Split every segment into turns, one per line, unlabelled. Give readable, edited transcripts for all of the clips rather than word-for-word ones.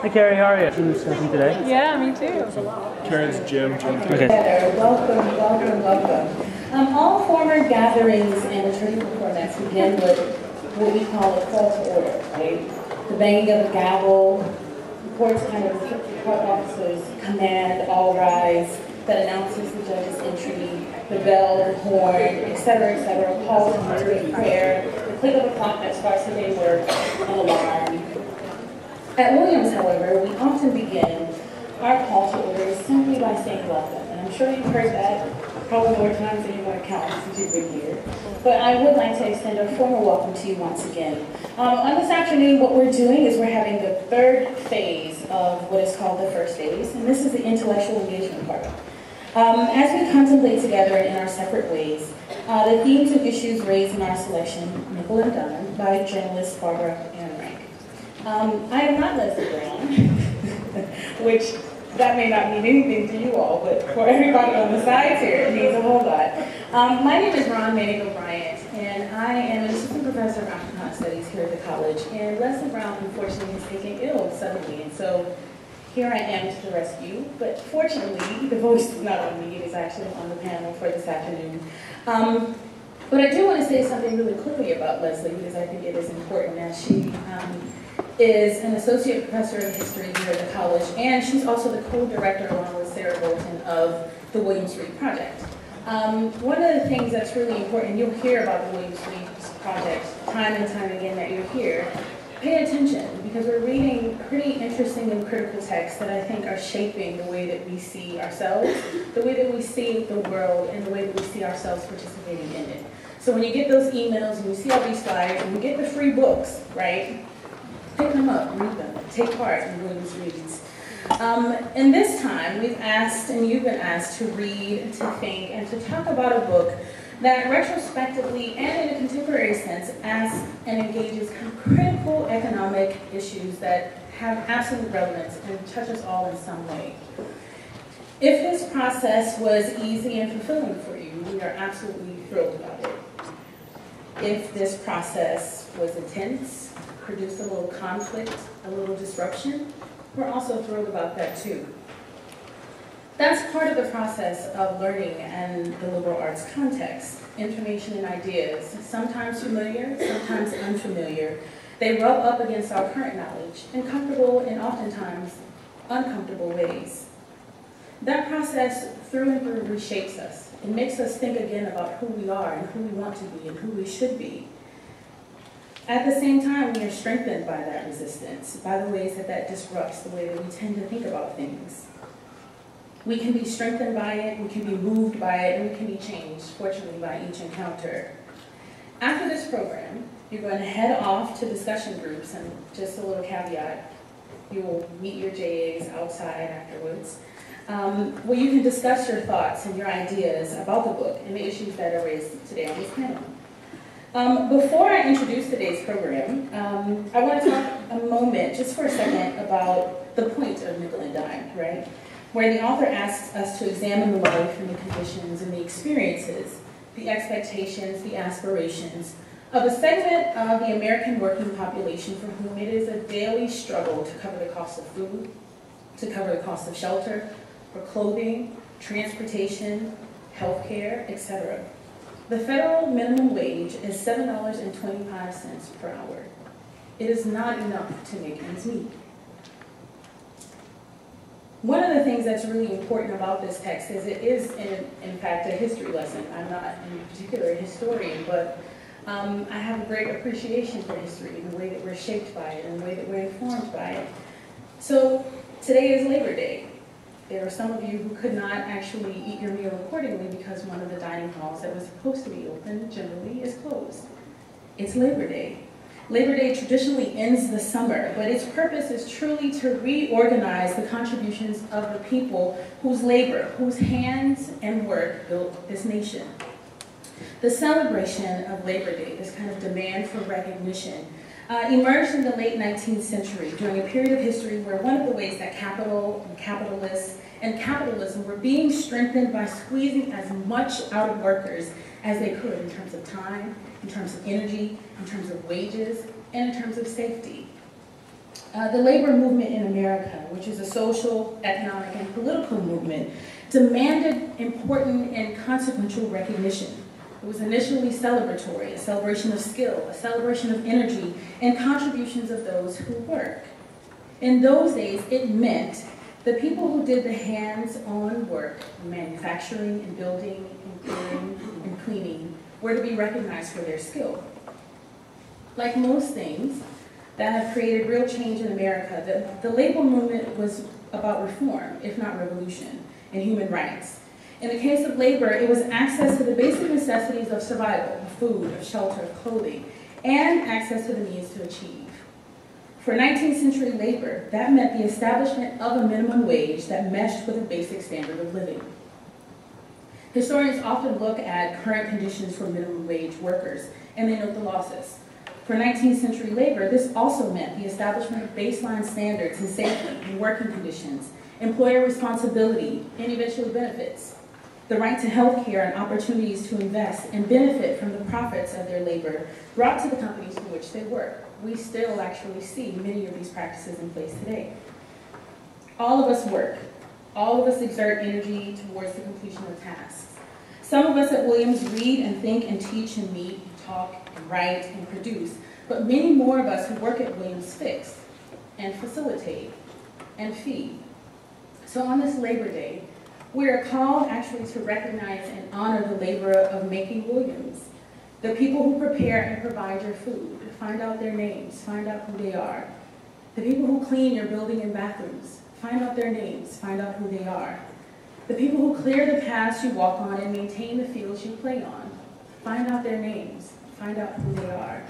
Hi Carrie, how are you? Team discussion today?
Yeah, me too.
Karen's Jim.
Okay.
Welcome. All former gatherings and liturgical formats begin with what we call a call to order, right? The banging of a gavel, the court's kind of court officers command, all rise, that announces the judge's entry, the bell, the horn, etc., calls into a prayer, the click of a clock that starts the day work, an alarm. At Williams, however, we often begin our call to order simply by saying welcome. And I'm sure you've heard that probably more times than you want to count since you've been here. But I would like to extend a formal welcome to you once again. On this afternoon, what we're doing is we're having the third phase of what is called the first phase, and this is the intellectual engagement part. As we contemplate together in our separate ways, the themes and issues raised in our selection, Nickel and Dime, by journalist Barbara Ehrenreich. I am not Leslie Brown, which that may not mean anything to you all, but for everybody on the sides here, it means a whole lot. My name is Ron Manning-O'Brien, and I am an assistant professor of Africana Studies here at the college, and Leslie Brown, unfortunately, has taken ill suddenly, and so here I am to the rescue, but fortunately, the voice is not on me, it is actually on the panel for this afternoon. But I do want to say something really quickly about Leslie, because I think it is important, as she is an associate professor of history here at the college, and she's also the co-director, along with Sarah Bolton, of the Williams Reed Project. One of the things that's really important, you'll hear about the Williams Reed Project time and time again that you're here. Pay attention, because we're reading pretty interesting and critical texts that I think are shaping the way that we see ourselves, the way that we see the world, and the way that we see ourselves participating in it. So when you get those emails and you see all these slides and you get the free books, right? Pick them up, read them, take part in Williams Reads. And this time we've asked, and you've been asked, to read, to think, and to talk about a book that retrospectively and in a contemporary sense asks and engages critical economic issues that have absolute relevance and touch us all in some way. If this process was easy and fulfilling for you, we are absolutely thrilled about it. If this process was intense, produced a little conflict, a little disruption, we're also thrilled about that too. That's part of the process of learning and the liberal arts context. Information and ideas, sometimes familiar, sometimes unfamiliar, they rub up against our current knowledge in comfortable and oftentimes uncomfortable ways. That process through and through reshapes us. It makes us think again about who we are and who we want to be and who we should be. At the same time, we are strengthened by that resistance, by the ways that that disrupts the way that we tend to think about things. We can be strengthened by it, we can be moved by it, and we can be changed, fortunately, by each encounter. After this program, you're going to head off to discussion groups, and just a little caveat, you will meet your JAs outside afterwards, where you can discuss your thoughts and your ideas about the book and the issues that are raised today on this panel. Before I introduce today's program, I want to talk a moment, just for a second, about the point of Nickel and Dime, right? Where the author asks us to examine the life and the conditions and the experiences, the expectations, the aspirations of a segment of the American working population for whom it is a daily struggle to cover the cost of food, to cover the cost of shelter, for clothing, transportation, healthcare, etc. The federal minimum wage is $7.25 per hour. It is not enough to make ends meet. One of the things that's really important about this text is it is, in fact, a history lesson. I'm not in particular a historian, but I have a great appreciation for history and the way that we're shaped by it and the way that we're informed by it. So today is Labor Day. There are some of you who could not actually eat your meal accordingly because one of the dining halls that was supposed to be open generally is closed. It's Labor Day. Labor Day traditionally ends the summer, but its purpose is truly to reorganize the contributions of the people whose labor, whose hands and work built this nation. The celebration of Labor Day, this kind of demand for recognition, emerged in the late 19th century during a period of history where one of the ways that capital and capitalists and capitalism were being strengthened by squeezing as much out of workers as they could in terms of time, in terms of energy, in terms of wages, and in terms of safety. The labor movement in America, which is a social, economic, and political movement, demanded important and consequential recognition. It was initially celebratory, a celebration of skill, a celebration of energy, and contributions of those who work. In those days, it meant the people who did the hands-on work, manufacturing and building and clearing and cleaning, were to be recognized for their skill. Like most things that have created real change in America, the labor movement was about reform, if not revolution, and human rights. In the case of labor, it was access to the basic necessities of survival, of food, of shelter, of clothing, and access to the means to achieve. For 19th century labor, that meant the establishment of a minimum wage that meshed with a basic standard of living. Historians often look at current conditions for minimum wage workers, and they note the losses. For 19th century labor, this also meant the establishment of baseline standards in safety and working conditions, employer responsibility, and eventually benefits, the right to health care and opportunities to invest and benefit from the profits of their labor brought to the companies for which they work. We still actually see many of these practices in place today. All of us work. All of us exert energy towards the completion of tasks. Some of us at Williams read and think and teach and meet, and talk and write and produce, but many more of us who work at Williams fix and facilitate and feed. So on this Labor Day, we are called actually to recognize and honor the labor of making Williams, the people who prepare and provide your food, find out their names, find out who they are, the people who clean your building and bathrooms, find out their names, find out who they are, the people who clear the paths you walk on and maintain the fields you play on, find out their names, find out who they are,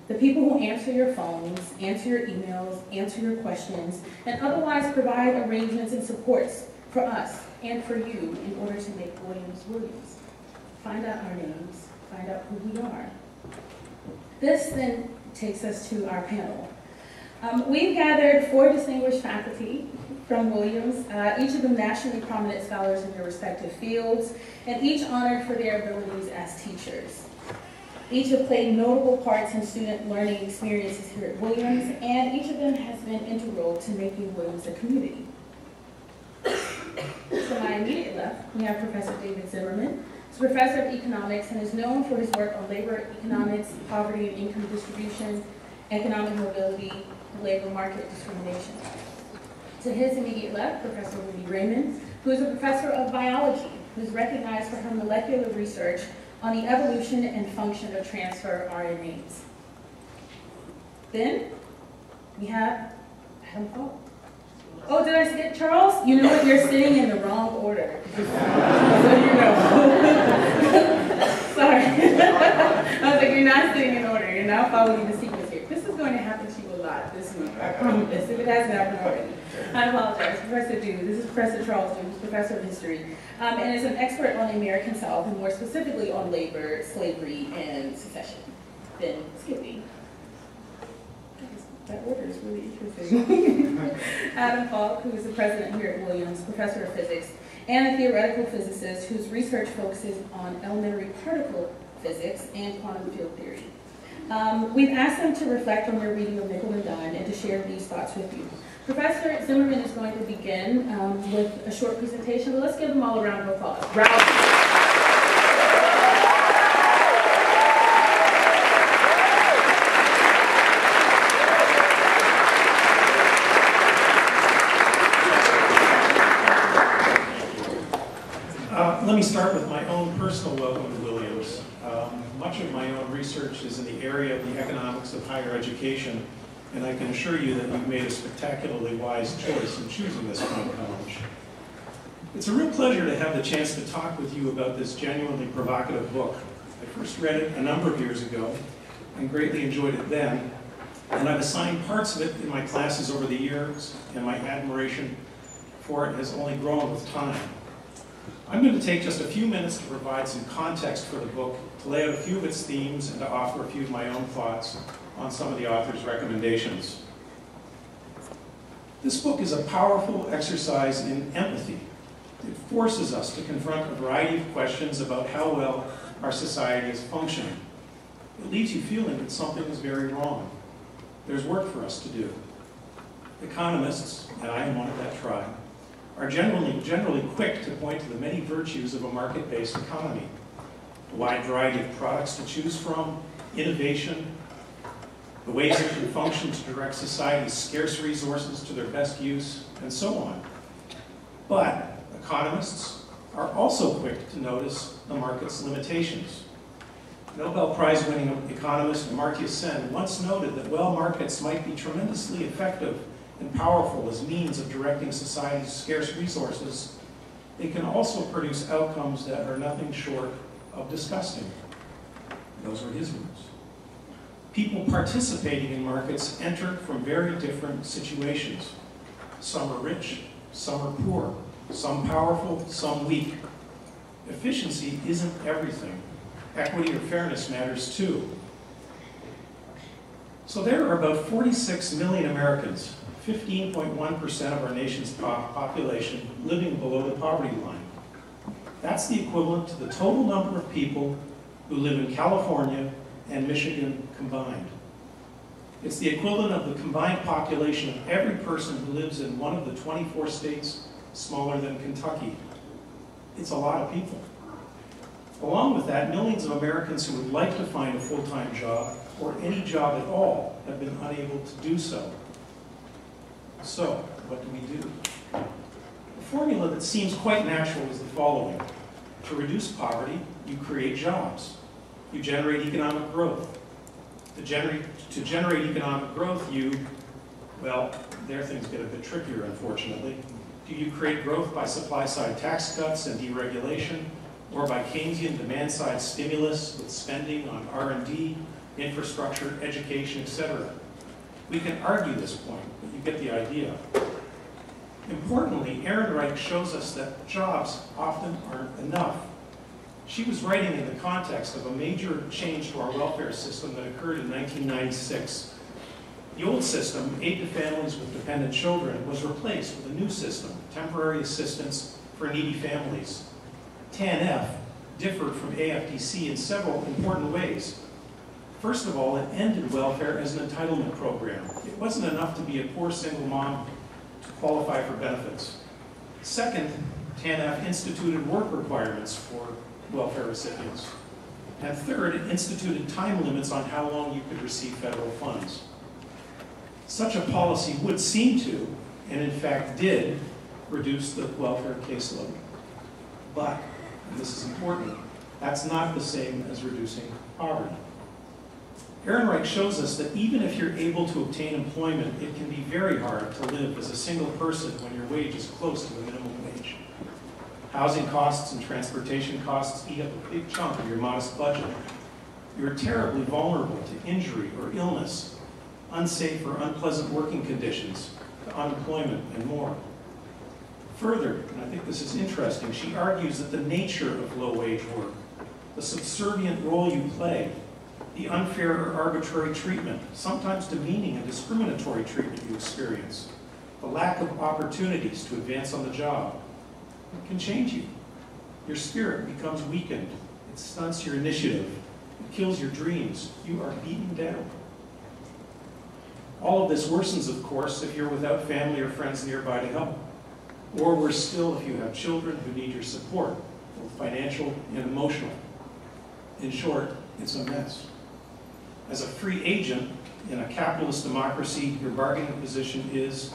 the people who answer your phones, answer your emails, answer your questions, and otherwise provide arrangements and supports for us and for you in order to make Williams Williams. Find out our names, find out who we are. This then takes us to our panel. We've gathered 4 distinguished faculty from Williams, each of them nationally prominent scholars in their respective fields, and each honored for their abilities as teachers. Each have played notable parts in student learning experiences here at Williams, and each of them has been integral to making Williams a community. To my immediate left, we have Professor David Zimmerman. He's a professor of economics and is known for his work on labor economics, poverty and income distribution, economic mobility, and labor market discrimination. To his immediate left, Professor Wendy Raymond, who is a professor of biology, who is recognized for her molecular research on the evolution and function of transfer RNAs. Then we have Adam Falk. Oh, did I skip Charles? You know what? You're sitting in the wrong order. So you know. Sorry. I was like, you're not sitting in order. You're now following the sequence here. This is going to happen to you a lot this week. I promise. If it hasn't happened already. I apologize. Professor Dew. This is Professor Charles Dew, who's professor of history, and is an expert on the American South, and more specifically on labor, slavery, and secession. Then Skippy. That order is really interesting. Adam Falk, who is the president here at Williams, professor of physics, and a theoretical physicist whose research focuses on elementary particle physics and quantum field theory. We've asked them to reflect on their reading of Nickel and Dime and to share these thoughts with you. Professor Zimmerman is going to begin with a short presentation, but let's give them all a round of applause.
Let me start with my own personal welcome to Williams. Much of my own research is in the area of the economics of higher education, and I can assure you that you've made a spectacularly wise choice in choosing this fine college. It's a real pleasure to have the chance to talk with you about this genuinely provocative book. I first read it a number of years ago and greatly enjoyed it then, and I've assigned parts of it in my classes over the years, and my admiration for it has only grown with time. I'm going to take just a few minutes to provide some context for the book, to lay out a few of its themes, and to offer a few of my own thoughts on some of the author's recommendations. This book is a powerful exercise in empathy. It forces us to confront a variety of questions about how well our society is functioning. It leaves you feeling that something is very wrong. There's work for us to do. Economists, and I am one of that tribe, are generally quick to point to the many virtues of a market-based economy. A wide variety of products to choose from, innovation, the ways it can function to direct society's scarce resources to their best use, and so on. But economists are also quick to notice the market's limitations. Nobel Prize-winning economist Amartya Sen once noted that while markets might be tremendously effective and powerful as means of directing society's scarce resources, they can also produce outcomes that are nothing short of disgusting. Those are his words. People participating in markets enter from very different situations. Some are rich, some are poor, some powerful, some weak. Efficiency isn't everything. Equity or fairness matters too. So there are about 46 million Americans, 15.1% of our nation's population, living below the poverty line. That's the equivalent to the total number of people who live in California and Michigan combined. It's the equivalent of the combined population of every person who lives in one of the 24 states smaller than Kentucky. It's a lot of people. Along with that, millions of Americans who would like to find a full-time job, or any job at all, have been unable to do so. So, what do we do? The formula that seems quite natural is the following. To reduce poverty, you create jobs. You generate economic growth. To generate economic growth, well, there things get a bit trickier, unfortunately. Do you create growth by supply-side tax cuts and deregulation, or by Keynesian demand-side stimulus with spending on R&D, infrastructure, education, etc.? We can argue this point, but you get the idea. Importantly, Ehrenreich shows us that jobs often aren't enough. She was writing in the context of a major change to our welfare system that occurred in 1996. The old system, aid to families with dependent children, was replaced with a new system, temporary assistance for needy families. TANF differed from AFDC in several important ways. First of all, it ended welfare as an entitlement program. It wasn't enough to be a poor single mom to qualify for benefits. Second, TANF instituted work requirements for welfare recipients. And third, it instituted time limits on how long you could receive federal funds. Such a policy would seem to, and in fact did, reduce the welfare caseload. But, and this is important, that's not the same as reducing poverty. Ehrenreich shows us that even if you're able to obtain employment, it can be very hard to live as a single person when your wage is close to the minimum wage. Housing costs and transportation costs eat up a big chunk of your modest budget. You're terribly vulnerable to injury or illness, unsafe or unpleasant working conditions, to unemployment, and more. Further, and I think this is interesting, she argues that the nature of low-wage work, the subservient role you play, the unfair or arbitrary treatment, sometimes demeaning and discriminatory treatment you experience, the lack of opportunities to advance on the job, it can change you. Your spirit becomes weakened. It stunts your initiative. It kills your dreams. You are beaten down. All of this worsens, of course, if you're without family or friends nearby to help. Or worse still, if you have children who need your support, both financial and emotional. In short, it's a mess. As a free agent in a capitalist democracy, your bargaining position is,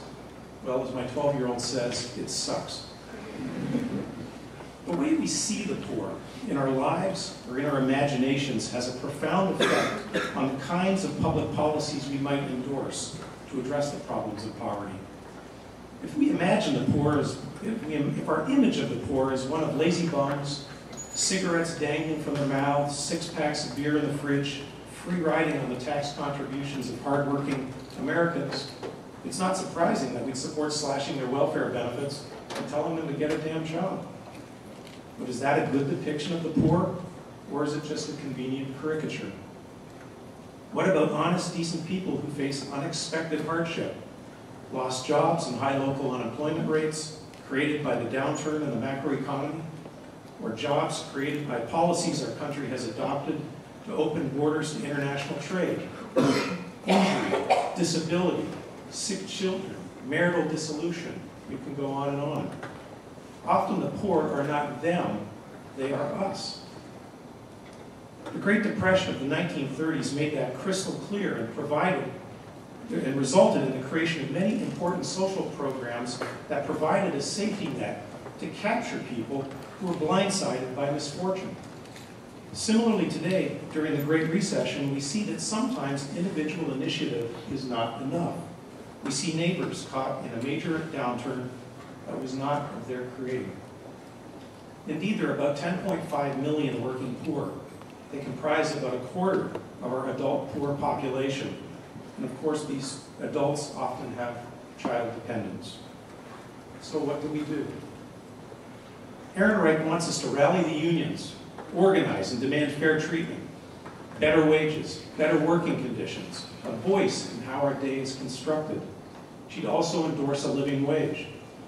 well, as my 12-year-old says, it sucks. The way we see the poor in our lives or in our imaginations has a profound effect on the kinds of public policies we might endorse to address the problems of poverty. If we imagine the poor as, if our image of the poor is one of lazy bums, cigarettes dangling from their mouths, 6 packs of beer in the fridge, free riding on the tax contributions of hardworking Americans, it's not surprising that we'd support slashing their welfare benefits and telling them to get a damn job. But is that a good depiction of the poor, or is it just a convenient caricature? What about honest, decent people who face unexpected hardship? Lost jobs and high local unemployment rates created by the downturn in the macroeconomy, or jobs created by policies our country has adopted to open borders to international trade, injury, disability, sick children, marital dissolution. You can go on and on. Often the poor are not them, they are us. The Great Depression of the 1930s made that crystal clear and resulted in the creation of many important social programs that provided a safety net to capture people who were blindsided by misfortune. Similarly today, during the Great Recession, we see that sometimes individual initiative is not enough. We see neighbors caught in a major downturn that was not of their creating. Indeed, there are about 10.5 million working poor. They comprise about a quarter of our adult poor population. And of course, these adults often have child dependents. So what do? Ehrenreich wants us to rally the unions, organize and demand fair treatment, better wages, better working conditions, a voice in how our day is constructed. She'd also endorse a living wage,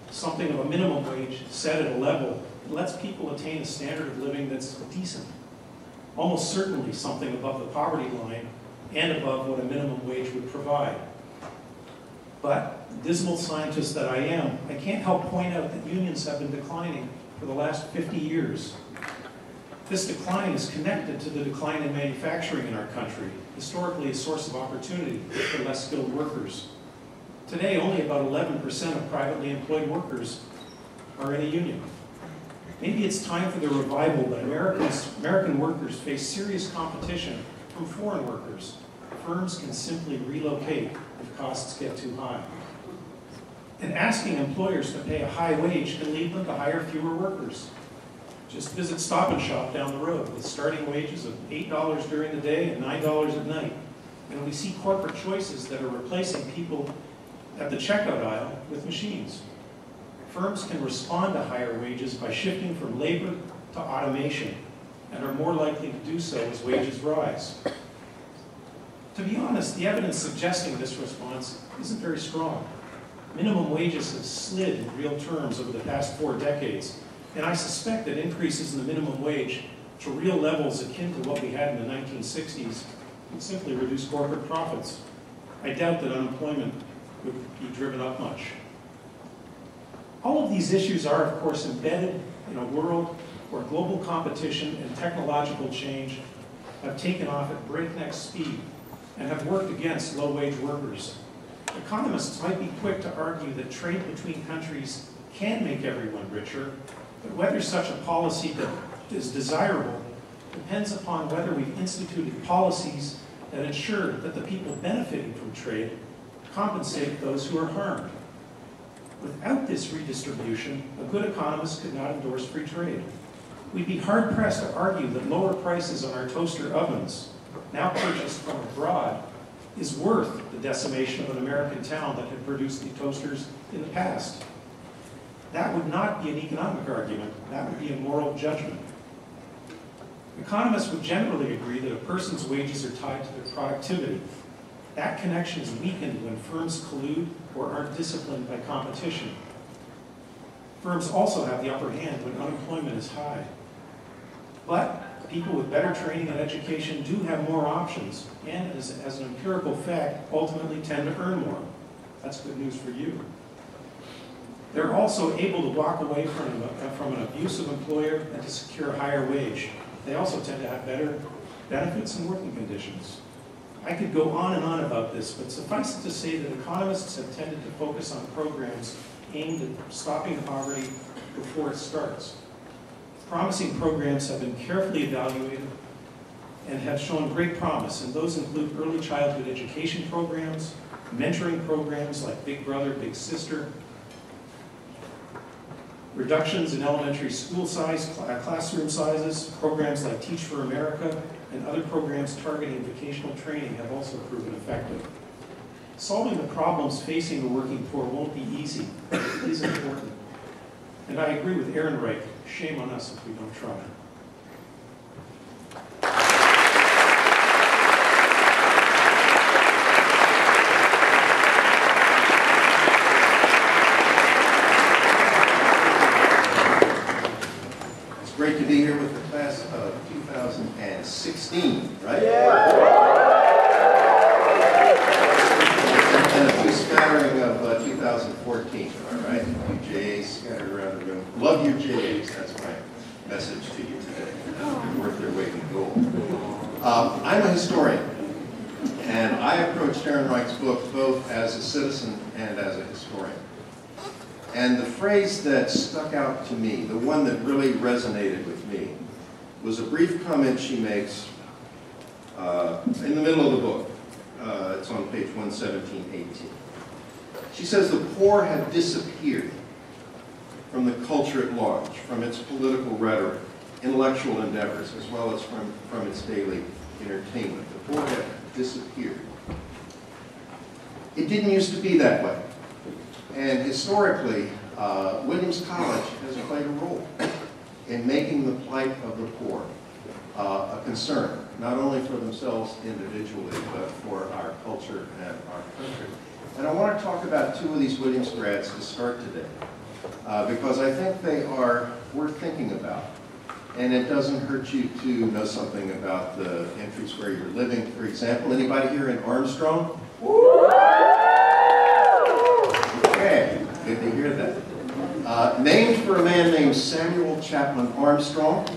something of a minimum wage set at a level that lets people attain a standard of living that's decent. Almost certainly something above the poverty line and above what a minimum wage would provide. But, dismal scientist that I am, I can't help point out that unions have been declining for the last 50 years. This decline is connected to the decline in manufacturing in our country, historically a source of opportunity for less skilled workers. Today, only about 11% of privately employed workers are in a union. Maybe it's time for the revival that American workers face serious competition from foreign workers. Firms can simply relocate if costs get too high. And asking employers to pay a high wage can lead them to hire fewer workers. Just visit Stop and Shop down the road with starting wages of $8 during the day and $9 at night. And we see corporate choices that are replacing people at the checkout aisle with machines. Firms can respond to higher wages by shifting from labor to automation and are more likely to do so as wages rise. To be honest, the evidence suggesting this response isn't very strong. Minimum wages have slid in real terms over the past 4 decades, and I suspect that increases in the minimum wage to real levels akin to what we had in the 1960s would simply reduce corporate profits. I doubt that unemployment would be driven up much. All of these issues are, of course, embedded in a world where global competition and technological change have taken off at breakneck speed and have worked against low-wage workers. Economists might be quick to argue that trade between countries can make everyone richer, but whether such a policy is desirable depends upon whether we've instituted policies that ensure that the people benefiting from trade compensate those who are harmed. Without this redistribution, a good economist could not endorse free trade. We'd be hard-pressed to argue that lower prices on our toaster ovens, now purchased from abroad, is worth the decimation of an American town that had produced the toasters in the past. That would not be an economic argument, that would be a moral judgment. Economists would generally agree that a person's wages are tied to their productivity. That connection is weakened when firms collude or aren't disciplined by competition. Firms also have the upper hand when unemployment is high. But people with better training and education do have more options, and as an empirical fact, ultimately tend to earn more. That's good news for you. They're also able to walk away from an abusive employer and to secure a higher wage. They also tend to have better benefits and working conditions. I could go on and on about this, but suffice it to say that economists have tended to focus on programs aimed at stopping poverty before it starts. Promising programs have been carefully evaluated and have shown great promise, and those include early childhood education programs, mentoring programs like Big Brother, Big Sister, reductions in elementary school classroom sizes, programs like Teach for America, and other programs targeting vocational training have also proven effective. Solving the problems facing the working poor won't be easy, but it is important. And I agree with Ehrenreich, shame on us if we don't try.
It's great to be here with the class of 2016, right?
Yeah.
And a few scattering of 2015. 17, all right? You JAs scattered around the room. Love your JAs, that's my message to you today. They're worth their weight in gold. I'm a historian, and I approached Ehrenreich's book both as a citizen and as a historian. And the phrase that stuck out to me, the one that really resonated with me, was a brief comment she makes in the middle of the book. It's on page 117-18. She says the poor have disappeared from the culture at large, from its political rhetoric, intellectual endeavors, as well as from its daily entertainment. The poor have disappeared. It didn't used to be that way. And historically, Williams College has played a role in making the plight of the poor a concern, not only for themselves individually, but for our culture and our country. And I want to talk about two of these Williams grads to start today, because I think they are worth thinking about. And it doesn't hurt you to know something about the entries where you're living. For example, anybody here in Armstrong? Okay, good to hear that. Named for a man named Samuel Chapman Armstrong,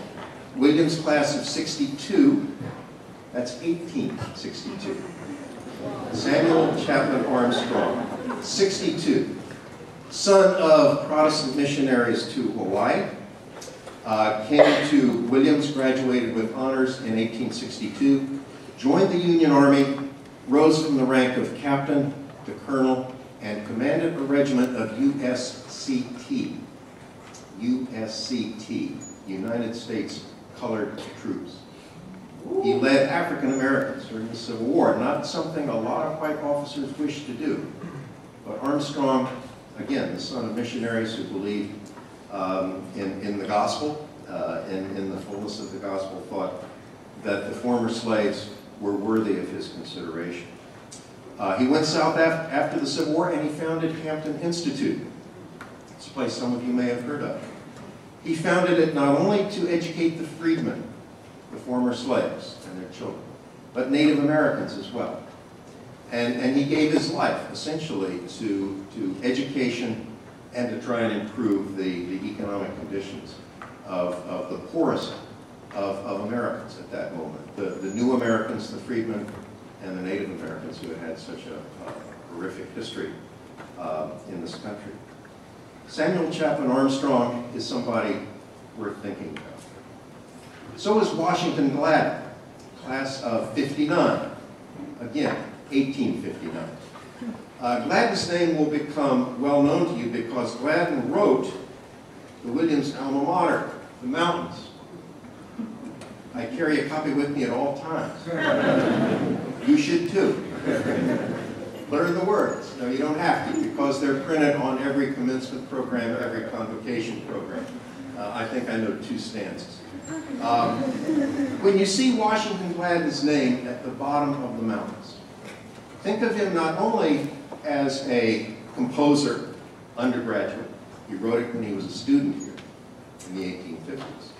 Williams class of 62, that's 1862. Samuel Chapman Armstrong, 62. Son of Protestant missionaries to Hawaii. Came to Williams, graduated with honors in 1862, joined the Union Army, rose from the rank of captain to colonel, and commanded a regiment of USCT, United States Colored Troops. He led African Americans during the Civil War, not something a lot of white officers wished to do. But Armstrong, again, the son of missionaries who believed in the gospel, in the fullness of the gospel, thought that the former slaves were worthy of his consideration. He went south after the Civil War, and he founded Hampton Institute. It's a place some of you may have heard of. He founded it not only to educate the freedmen, the former slaves and their children, but Native Americans as well. And he gave his life, essentially, to education and to try and improve the economic conditions of the poorest of Americans at that moment. The new Americans, the freedmen, and the Native Americans who had had such a horrific history in this country. Samuel Chapman Armstrong is somebody worth thinking about. So is Washington Gladden, class of 59, again, 1859. Gladden's name will become well known to you because Gladden wrote the Williams alma mater, the Mountains. I carry a copy with me at all times. You should too. Learn the words. No, you don't have to, because they're printed on every commencement program, every convocation program. I think I know 2 stanzas. When you see Washington Gladden's name at the bottom of the mountains, think of him not only as a composer, undergraduate. He wrote it when he was a student here in the 1850s.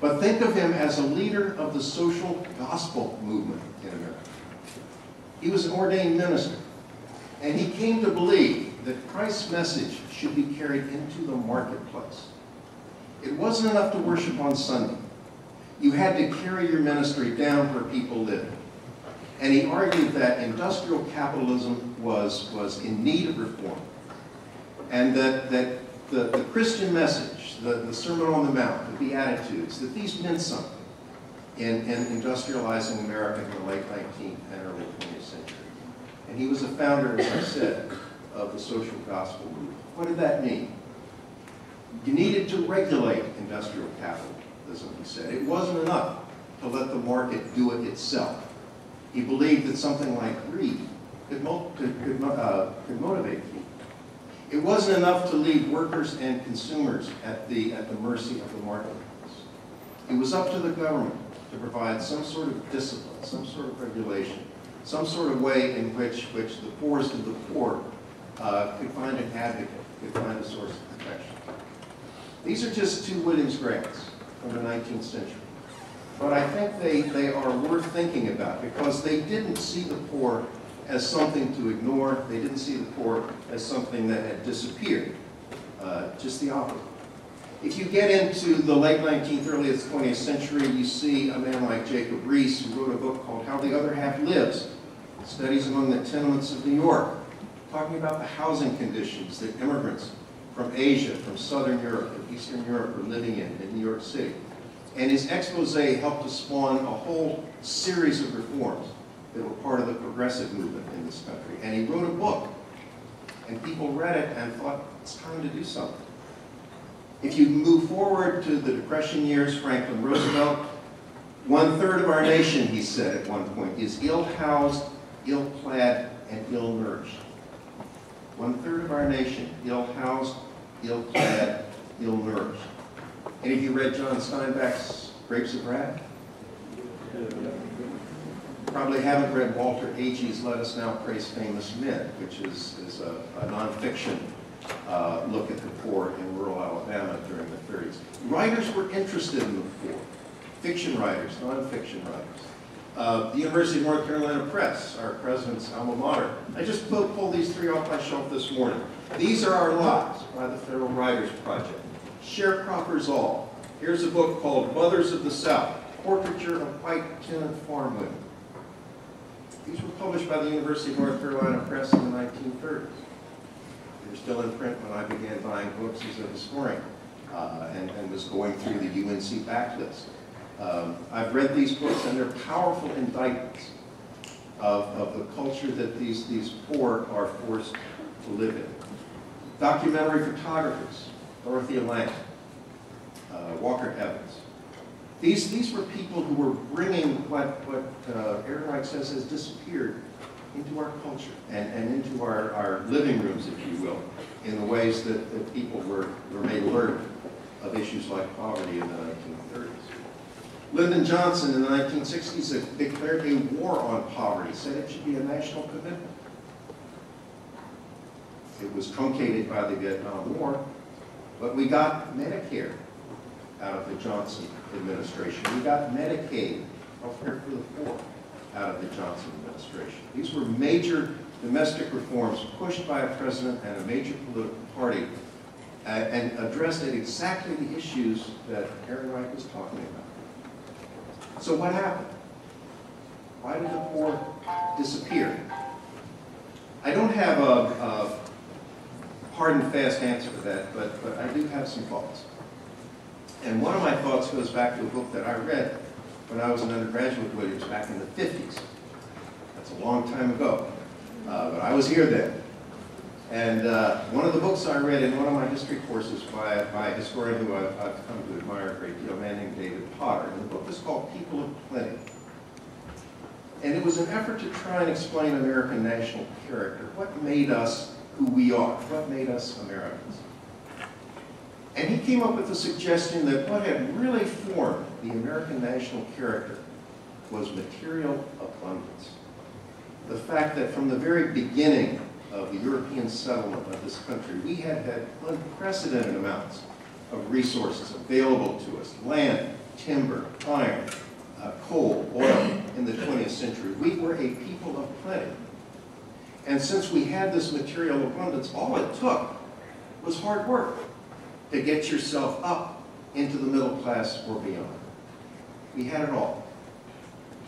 But think of him as a leader of the social gospel movement in America. He was an ordained minister, and he came to believe that Christ's message should be carried into the marketplace. It wasn't enough to worship on Sunday. You had to carry your ministry down where people lived. And he argued that industrial capitalism was in need of reform, and that the Christian message, the Sermon on the Mount, the Beatitudes, that these meant something in industrializing America in the late 19th and early 20th century. And he was a founder, as I said, of the social gospel movement. What did that mean? You needed to regulate industrial capitalism, he said. It wasn't enough to let the market do it itself. He believed that something like greed could motivate people. It wasn't enough to leave workers and consumers at the mercy of the marketplace. It was up to the government to provide some sort of discipline, some sort of regulation, some sort of way in which the poorest of the poor could find an advocate, could find a source of protection. These are just 2 Williams grads from the 19th century. But I think they are worth thinking about because they didn't see the poor as something to ignore. They didn't see the poor as something that had disappeared. Just the opposite. If you get into the late 19th, early 20th century, you see a man like Jacob Riis, who wrote a book called How the Other Half Lives, Studies Among the Tenements of New York, talking about the housing conditions that immigrants from Asia, from Southern Europe, and Eastern Europe were living in New York City. And his expose helped to spawn a whole series of reforms that were part of the progressive movement in this country. And he wrote a book, and people read it and thought, it's time to do something. If you move forward to the Depression years, Franklin Roosevelt, 1/3 of our nation, he said at one point, is ill-housed, ill-clad, and ill-nourished. 1/3 of our nation, ill-housed, ill-clad, ill-nourished. Any of you read John Steinbeck's Grapes of Wrath? Probably haven't read Walter Agee's Let Us Now Praise Famous Men, which is a nonfiction look at the poor in rural Alabama during the 30s. Writers were interested in the poor. Fiction writers, nonfiction writers. The University of North Carolina Press, our president's alma mater. I just pulled these three off my shelf this morning. These Are Our Lives by the Federal Writers Project. Sharecroppers All. Here's a book called Mothers of the South, Portraiture of White Tenant Farm Women. These were published by the University of North Carolina Press in the 1930s. They were still in print when I began buying books as a historian and was going through the UNC backlist. I've read these books, and they're powerful indictments of the culture that these poor are forced to live in. Documentary photographers, Dorothea Lange, Walker Evans. These were people who were bringing what Ehrenreich says has disappeared into our culture and into our living rooms, if you will, in the ways that people were made alert of issues like poverty in the 1930s. Lyndon Johnson in the 1960s declared a war on poverty, said it should be a national commitment. It was truncated by the Vietnam War, but we got Medicare out of the Johnson administration. We got Medicaid, healthcare for the poor, out of the Johnson administration. These were major domestic reforms pushed by a president and a major political party and addressed at exactly the issues that Ehrenreich was talking about. So what happened? Why did the poor disappear? I don't have a hard and fast answer to that, but I do have some thoughts. And one of my thoughts goes back to a book that I read when I was an undergraduate at Williams back in the 50s. That's a long time ago, but I was here then. And one of the books I read in one of my history courses by a historian who I've come to admire a great deal, a man named David Potter. And the book is called People of Plenty. And it was an effort to try and explain American national character. What made us who we are? What made us Americans? And he came up with the suggestion that what had really formed the American national character was material abundance. The fact that from the very beginning of the European settlement of this country, we had had unprecedented amounts of resources available to us: land, timber, iron, coal, oil in the 20th century. We were a people of plenty. And since we had this material abundance, all it took was hard work to get yourself up into the middle class or beyond. We had it all.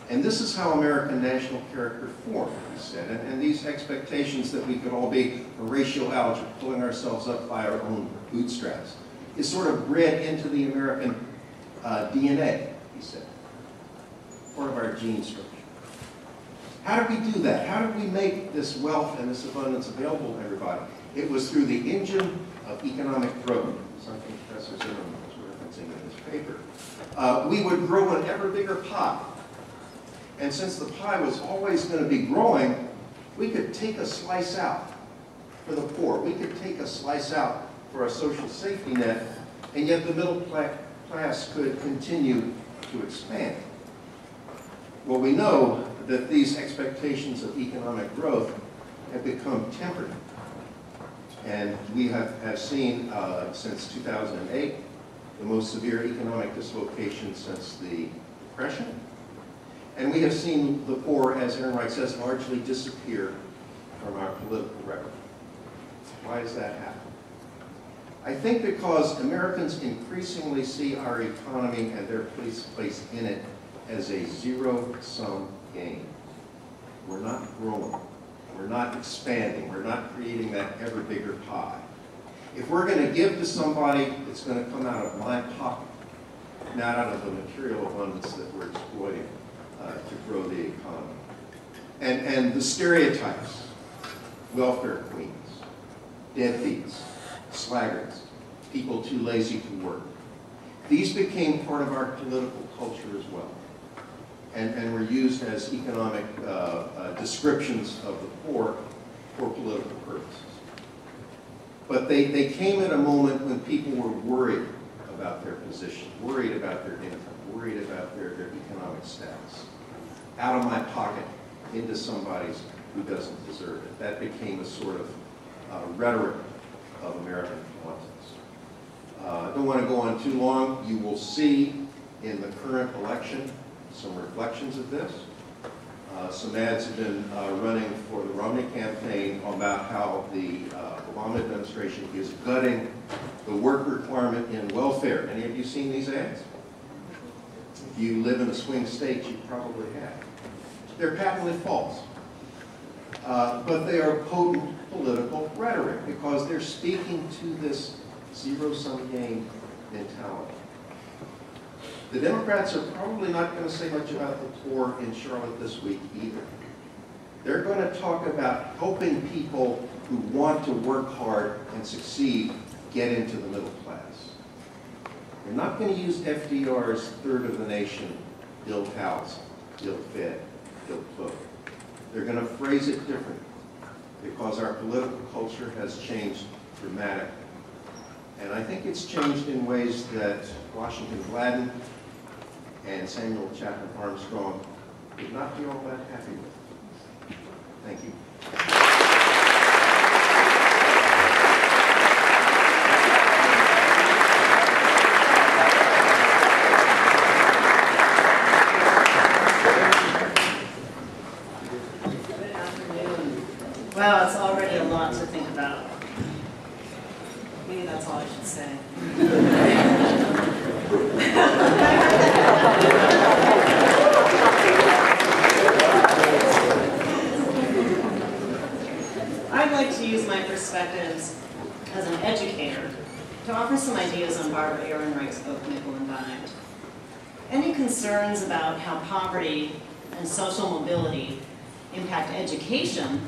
And this is how American national character formed, he said. And these expectations that we could all be Horatio Alger, pulling ourselves up by our own bootstraps, is sort of bred into the American DNA, he said. Part of our gene structure. How did we do that? How did we make this wealth and this abundance available to everybody? It was through the engine of economic growth, something Professor Zerosum was referencing in his paper. We would grow an ever bigger pie. And since the pie was always going to be growing, we could take a slice out for the poor. We could take a slice out for a social safety net, and yet the middle class could continue to expand. Well, we know that these expectations of economic growth have become tempered. And we have seen since 2008 the most severe economic dislocation since the Depression. And we have seen the poor, as Aaron Wright says, largely disappear from our political record. Why does that happen? I think because Americans increasingly see our economy and their place in it as a zero-sum game. We're not growing. We're not expanding. We're not creating that ever bigger pie. If we're going to give to somebody, it's going to come out of my pocket, not out of the material abundance that we're exploiting to grow the economy. And the stereotypes, welfare queens, deadbeats, slaggards, people too lazy to work. These became part of our political culture as well, and were used as economic descriptions of the poor for political purposes. But they came at a moment when people were worried about their position, worried about their income, worried about their economic status. Out of my pocket into somebody's who doesn't deserve it. That became a sort of rhetoric of American politics. I don't want to go on too long. You will see in the current election some reflections of this. Some ads have been running for the Romney campaign about how the Obama administration is gutting the work requirement in welfare. Any of you seen these ads? If you live in a swing state, you probably have. They're patently false. But they are potent political rhetoric because they're speaking to this zero-sum game mentality. The Democrats are probably not going to say much about the poor in Charlotte this week either. They're going to talk about helping people who want to work hard and succeed get into the middle class. They're not going to use FDR's third of the nation, build house, build fed, build clothes. They're going to phrase it differently because our political culture has changed dramatically. And I think it's changed in ways that Washington Gladden and Samuel Chapman Armstrong would not be all that happy with. Thank you.
Wow, it's already a lot to think about. Maybe that's all I should say. I'd like to use my perspectives as an educator to offer some ideas on Barbara Ehrenreich's book, Nickel and Dimed. Any concerns about how poverty and social mobility impact education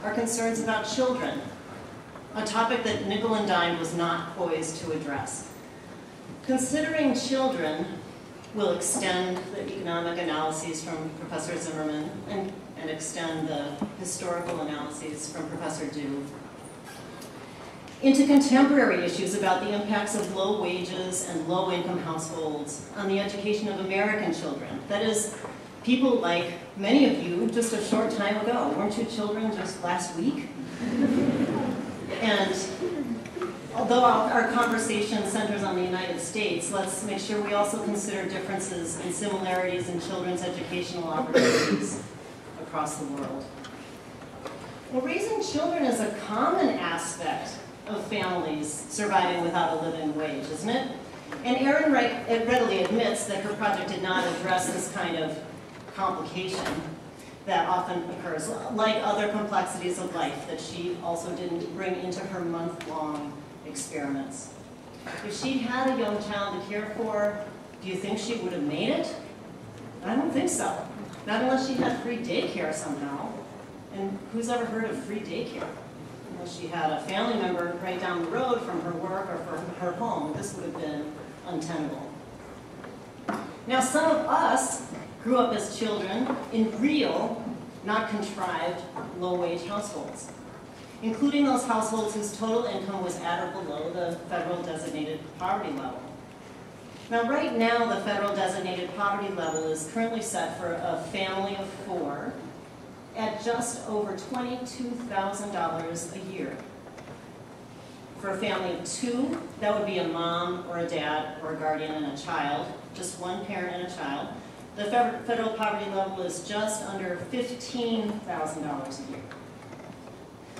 are concerns about children, a topic that Nickel and Dimed was not poised to address. Considering children will extend the economic analyses from Professor Zimmerman and extend the historical analyses from Professor Dew into contemporary issues about the impacts of low wages and low-income households on the education of American children. That is, people like many of you just a short time ago. Weren't you children just last week? And although our conversation centers on the United States, let's make sure we also consider differences and similarities in children's educational opportunities across the world. Well, raising children is a common aspect of families surviving without a living wage, isn't it? And Ehrenreich readily admits that her project did not address this kind of complication that often occurs, like other complexities of life that she also didn't bring into her month-long experiments. If she had a young child to care for, do you think she would have made it? I don't think so. Not unless she had free daycare somehow. And who's ever heard of free daycare? Unless she had a family member right down the road from her work or from her home, this would have been untenable. Now, some of us grew up as children in real, not contrived, low-wage households, including those households whose total income was at or below the federal designated poverty level. Now, right now, the federal designated poverty level is currently set for a family of 4 at just over $22,000 a year. For a family of 2, that would be a mom or a dad or a guardian and a child, just one parent and a child. The federal poverty level is just under $15,000 a year.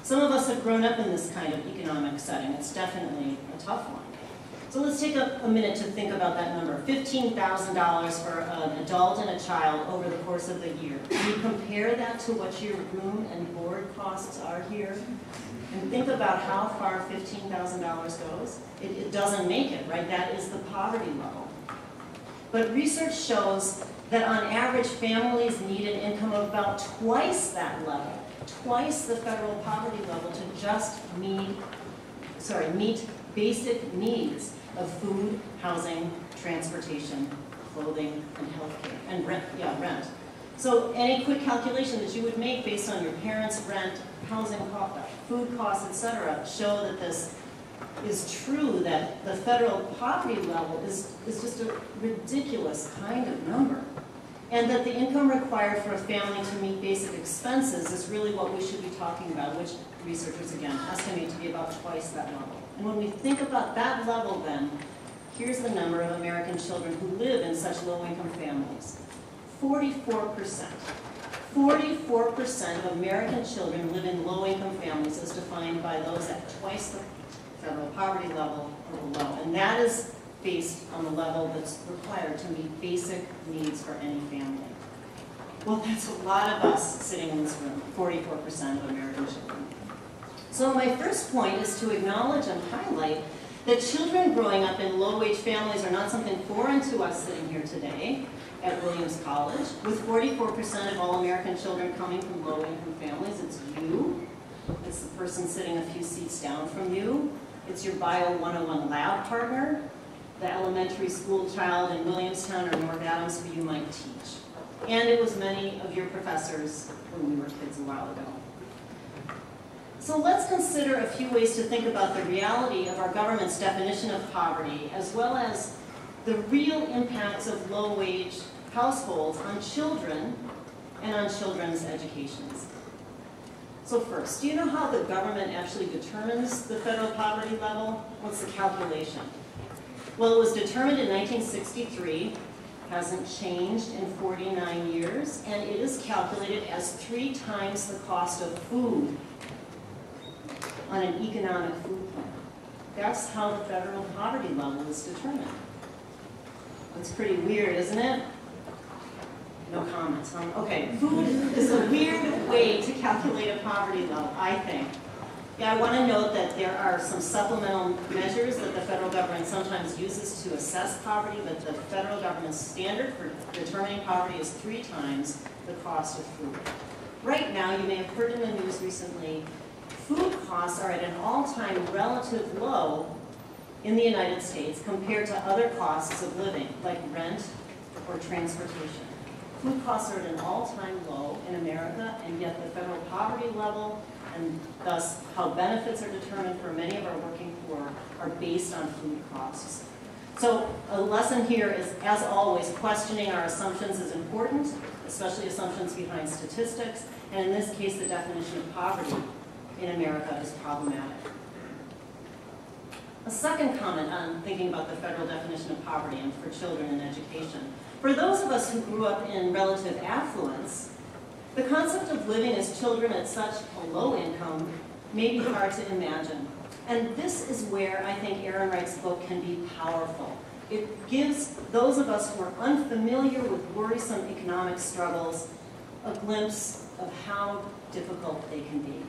Some of us have grown up in this kind of economic setting. It's definitely a tough one. So let's take a minute to think about that number. $15,000 for an adult and a child over the course of the year. Can you compare that to what your room and board costs are here? And think about how far $15,000 goes. It doesn't make it, right? That is the poverty level. But research shows that on average, families need an income of about twice that level, twice the federal poverty level to just meet basic needs of food, housing, transportation, clothing, and healthcare, and rent. So any quick calculation that you would make based on your parents' rent, housing, food costs, etc., show that this is true, that the federal poverty level is just a ridiculous kind of number. And that the income required for a family to meet basic expenses is really what we should be talking about, which researchers, again, estimate to be about twice that level. And when we think about that level, then, here's the number of American children who live in such low-income families. 44%. 44% of American children live in low-income families as defined by those at twice the federal poverty level or below. And that is based on the level that's required to meet basic needs for any family. Well, that's a lot of us sitting in this room, 44% of American children. So my first point is to acknowledge and highlight that children growing up in low-wage families are not something foreign to us sitting here today at Williams College. With 44% of all American children coming from low-income families, it's you. It's the person sitting a few seats down from you. It's your Bio 101 lab partner, the elementary school child in Williamstown or North Adams who you might teach. And it was many of your professors when we were kids a while ago. So let's consider a few ways to think about the reality of our government's definition of poverty, as well as the real impacts of low-wage households on children and on children's educations. So first, do you know how the government actually determines the federal poverty level? What's the calculation? Well, it was determined in 1963, hasn't changed in 49 years, and it is calculated as 3 times the cost of food on an economic food plan. That's how the federal poverty level is determined. It's pretty weird, isn't it? No comments, huh? Okay, food is a weird way to calculate a poverty level, I think. Yeah, I want to note that there are some supplemental measures that the federal government sometimes uses to assess poverty, but the federal government's standard for determining poverty is 3 times the cost of food. Right now, you may have heard in the news recently, food costs are at an all-time relative low in the United States compared to other costs of living, like rent or transportation. Food costs are at an all-time low in America, and yet the federal poverty level and thus how benefits are determined for many of our working poor are based on food costs. So a lesson here is, as always, questioning our assumptions is important, especially assumptions behind statistics, and in this case, the definition of poverty in America is problematic. A second comment on thinking about the federal definition of poverty and for children in education. For those of us who grew up in relative affluence, the concept of living as children at such a low income may be hard to imagine. And this is where I think Aaron Wright's book can be powerful. It gives those of us who are unfamiliar with worrisome economic struggles a glimpse of how difficult they can be.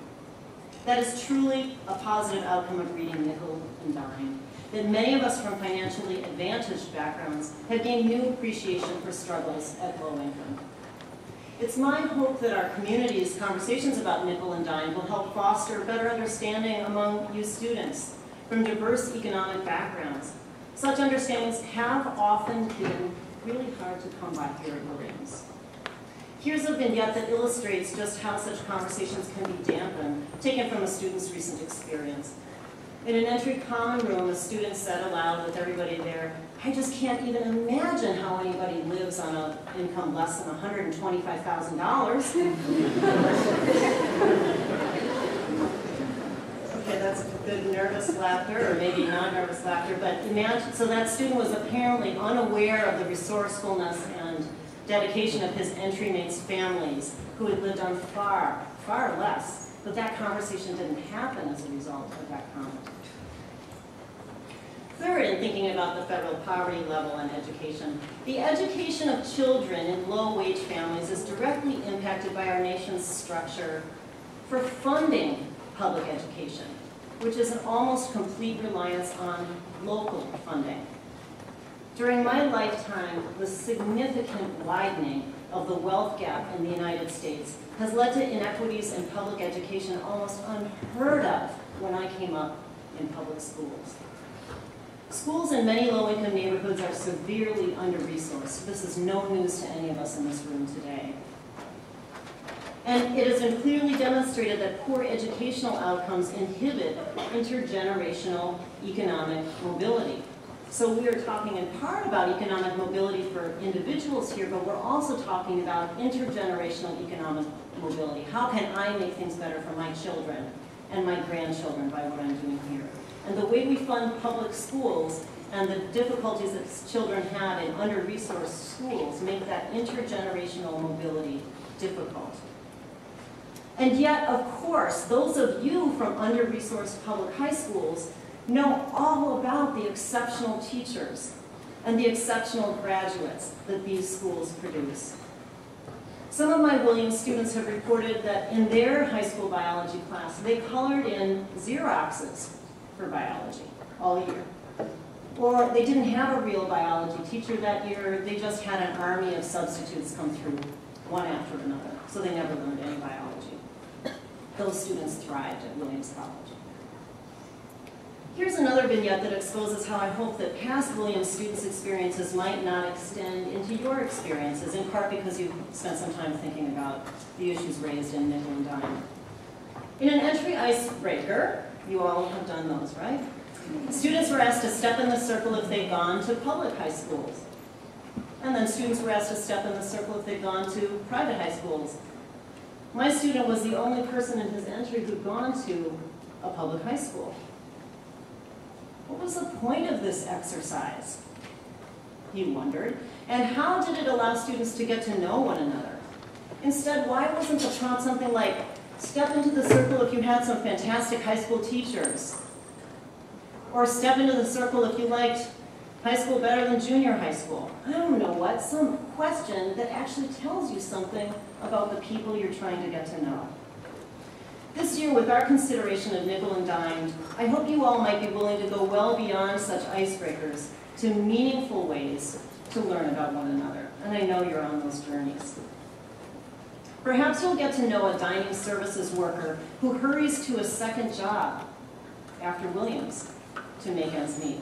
That is truly a positive outcome of reading Nickel and Dime, that many of us from financially advantaged backgrounds have gained new appreciation for struggles at low income. It's my hope that our community's conversations about nickel and dime will help foster better understanding among you students from diverse economic backgrounds. Such understandings have often been really hard to come by here at Williams. Here's a vignette that illustrates just how such conversations can be dampened, taken from a student's recent experience. In an entry common room, a student said aloud with everybody there, "I just can't even imagine how anybody lives on an income less than $125,000. Okay, that's good nervous laughter, or maybe non-nervous laughter, but imagine, so that student was apparently unaware of the resourcefulness and dedication of his entry mates' families who had lived on far, far less, but that conversation didn't happen as a result of that comment. Third, in thinking about the federal poverty level and education, the education of children in low-wage families is directly impacted by our nation's structure for funding public education, which is an almost complete reliance on local funding. During my lifetime, the significant widening of the wealth gap in the United States has led to inequities in public education almost unheard of when I came up in public schools. Schools in many low-income neighborhoods are severely under-resourced. This is no news to any of us in this room today. And it has been clearly demonstrated that poor educational outcomes inhibit intergenerational economic mobility. So we are talking in part about economic mobility for individuals here, but we're also talking about intergenerational economic mobility. How can I make things better for my children and my grandchildren by what I'm doing here? And the way we fund public schools and the difficulties that children have in under-resourced schools make that intergenerational mobility difficult. And yet, of course, those of you from under-resourced public high schools know all about the exceptional teachers and the exceptional graduates that these schools produce. Some of my Williams students have reported that in their high school biology class, they colored in Xeroxes for biology all year. Or they didn't have a real biology teacher that year, they just had an army of substitutes come through, one after another, so they never learned any biology. Those students thrived at Williams College. Here's another vignette that exposes how I hope that past Williams students' experiences might not extend into your experiences, in part because you've spent some time thinking about the issues raised in Nickel and Dime. In an entry icebreaker, you all have done those, right? Students were asked to step in the circle if they'd gone to public high schools. And then students were asked to step in the circle if they'd gone to private high schools. My student was the only person in his entry who'd gone to a public high school. What was the point of this exercise? He wondered. And how did it allow students to get to know one another? Instead, why wasn't the prompt something like, step into the circle if you had some fantastic high school teachers? Or step into the circle if you liked high school better than junior high school? I don't know what, some question that actually tells you something about the people you're trying to get to know. This year, with our consideration of Nickel and Dimed, I hope you all might be willing to go well beyond such icebreakers to meaningful ways to learn about one another. And I know you're on those journeys. Perhaps you'll get to know a dining services worker who hurries to a second job after Williams to make ends meet.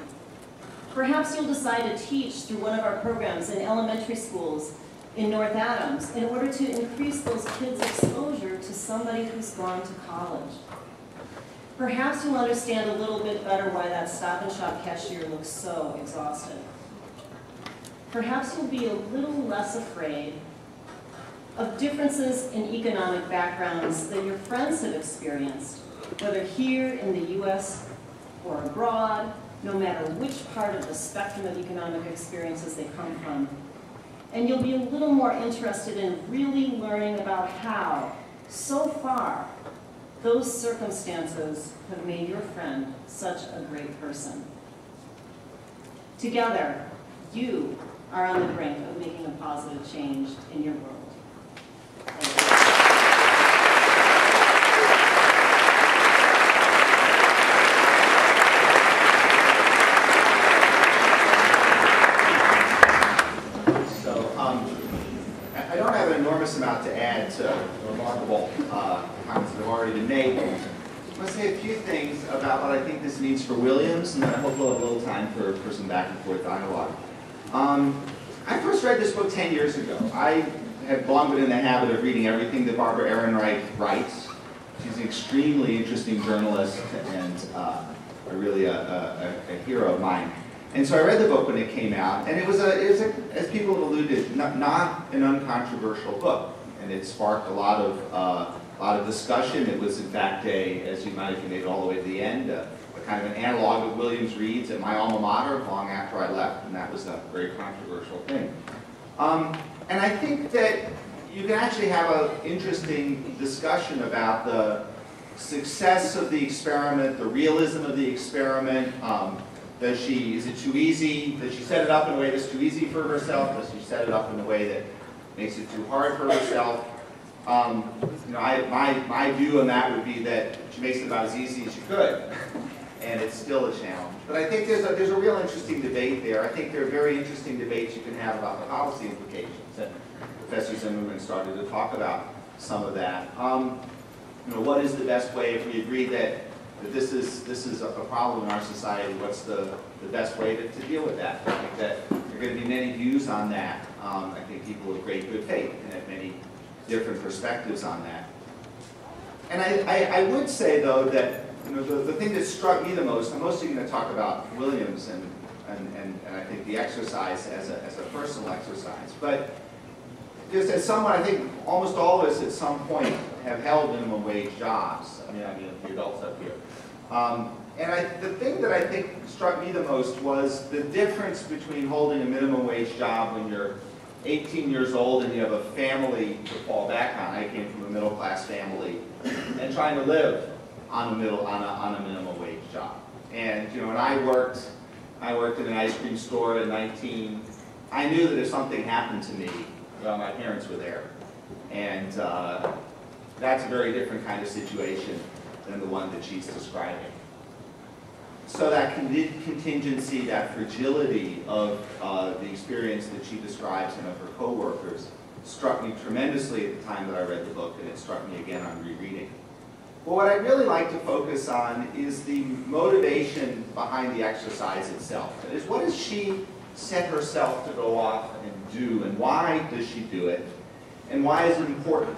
Perhaps you'll decide to teach through one of our programs in elementary schools in North Adams in order to increase those kids' exposure to somebody who's gone to college. Perhaps you'll understand a little bit better why that Stop and Shop cashier looks so exhausted. Perhaps you'll be a little less afraid of differences in economic backgrounds that your friends have experienced, whether here in the US or abroad, no matter which part of the spectrum of economic experiences they come from. And you'll be a little more interested in really learning about how, so far, those circumstances have made your friend such a great person. Together, you are on the brink of making a positive change in your world. Thank you.
I don't have an enormous amount to add to the remarkable comments that have already been made. I want to say a few things about what I think this means for Williams, and then I hope we'll have a little time for some back and forth dialogue. I first read this book 10 years ago. I have long been in the habit of reading everything that Barbara Ehrenreich writes. She's an extremely interesting journalist and really a hero of mine. And so I read the book when it came out, and it was as people have alluded, not an uncontroversial book, and it sparked a lot of discussion. It was, in fact, as you might have made it all the way to the end, a kind of an analog of Williams Reed's at my alma mater long after I left, and that was a very controversial thing. And I think that you can actually have an interesting discussion about the success of the experiment, the realism of the experiment. Is it too easy? Does she set it up in a way that's too easy for herself? Does she set it up in a way that makes it too hard for herself? My view on that would be that she makes it about as easy as she could, and it's still a challenge. But I think there's a real interesting debate there. I think there are very interesting debates you can have about the policy implications, and Professor Zimmerman started to talk about some of that. What is the best way, if we agree that this is a problem in our society, what's the best way to deal with that? I think that there are going to be many views on that. I think people of great good faith can have many different perspectives on that. And I would say, though, that the thing that struck me the most, I'm mostly going to talk about Williams and I think the exercise as a personal exercise. But just as someone, I think almost all of us at some point have held minimum wage jobs. I mean the adults up here. The thing that I think struck me the most was the difference between holding a minimum wage job when you're 18 years old and you have a family to fall back on. I came from a middle class family, and trying to live on a minimum wage job. And when I worked in an ice cream store at 19. I knew that if something happened to me, my parents were there, and that's a very different kind of situation than the one that she's describing. So that contingency, that fragility of the experience that she describes and of her coworkers struck me tremendously at the time that I read the book, and it struck me again on rereading. But what I'd really like to focus on is the motivation behind the exercise itself. That is, what does she set herself to go off and do, and why does she do it, and why is it important?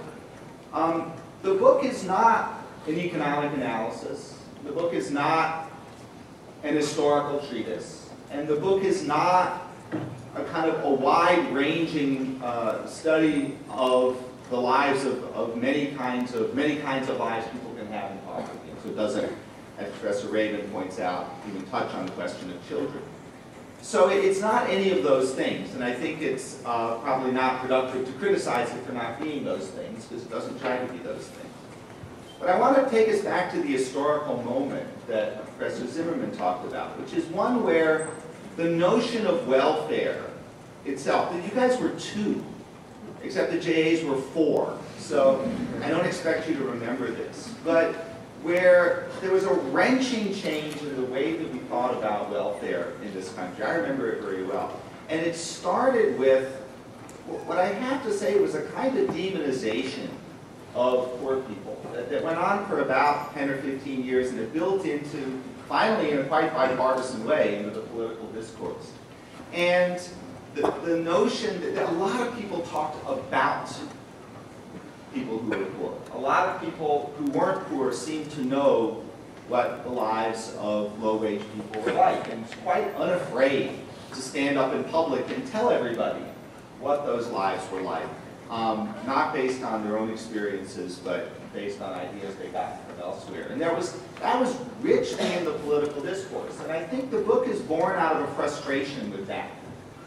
The book is not an economic analysis. The book is not an historical treatise, and the book is not a kind of a wide-ranging study of the lives of many kinds of lives people can have in poverty. So it doesn't, as Professor Raven points out, even touch on the question of children. So it's not any of those things, and I think it's probably not productive to criticize it for not being those things, because it doesn't try to be those things. But I want to take us back to the historical moment that Professor Zimmerman talked about, which is one where the notion of welfare itself, that you guys were 2, except the JAs were 4, so I don't expect you to remember this, but where there was a wrenching change in the way that we thought about welfare in this country. I remember it very well. And it started with what I have to say was a kind of demonization of poor people that went on for about 10 or 15 years, and it built into, finally in a quite bipartisan way, into the political discourse. And the notion that a lot of people talked about people who were poor. A lot of people who weren't poor seemed to know what the lives of low-wage people were like, and quite unafraid to stand up in public and tell everybody what those lives were like. Not based on their own experiences, but based on ideas they got from elsewhere. And that was richly in the political discourse. And I think the book is born out of a frustration with that.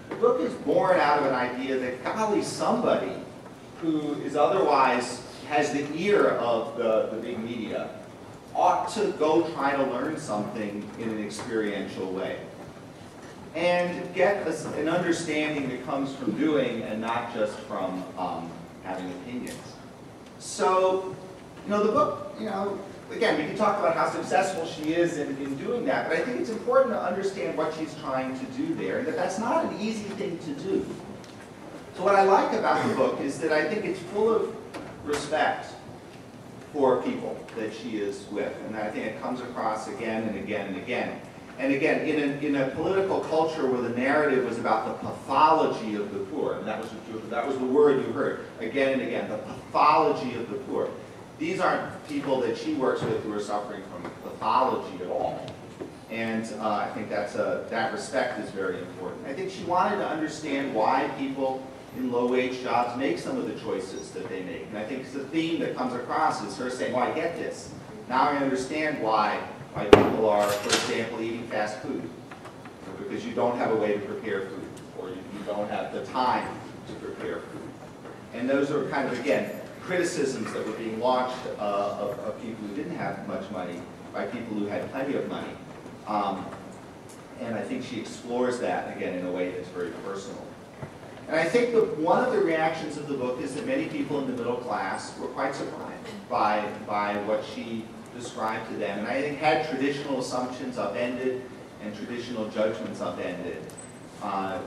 The book is born out of an idea that, golly, somebody who is otherwise has the ear of the big media ought to go try to learn something in an experiential way and get an understanding that comes from doing and not just from having opinions. So, the book, again, we can talk about how successful she is in doing that, but I think it's important to understand what she's trying to do there, and that that's not an easy thing to do. So what I like about the book is that I think it's full of respect for people that she is with, and I think it comes across again and again and again. And again, in a political culture where the narrative was about the pathology of the poor, and that was the word you heard again and again, the pathology of the poor. These aren't people that she works with who are suffering from pathology at all. And I think that respect is very important. I think she wanted to understand why people in low-wage jobs make some of the choices that they make. And I think the theme that comes across is her saying, well, I get this. Now I understand why people are, for example, eating fast food. Because you don't have a way to prepare food, or you don't have the time to prepare food. And those are kind of, again, criticisms that were being launched of people who didn't have much money by people who had plenty of money. And I think she explores that, again, in a way that's very personal. And I think that one of the reactions of the book is that many people in the middle class were quite surprised by what she described to them. And I think had traditional assumptions upended and traditional judgments upended.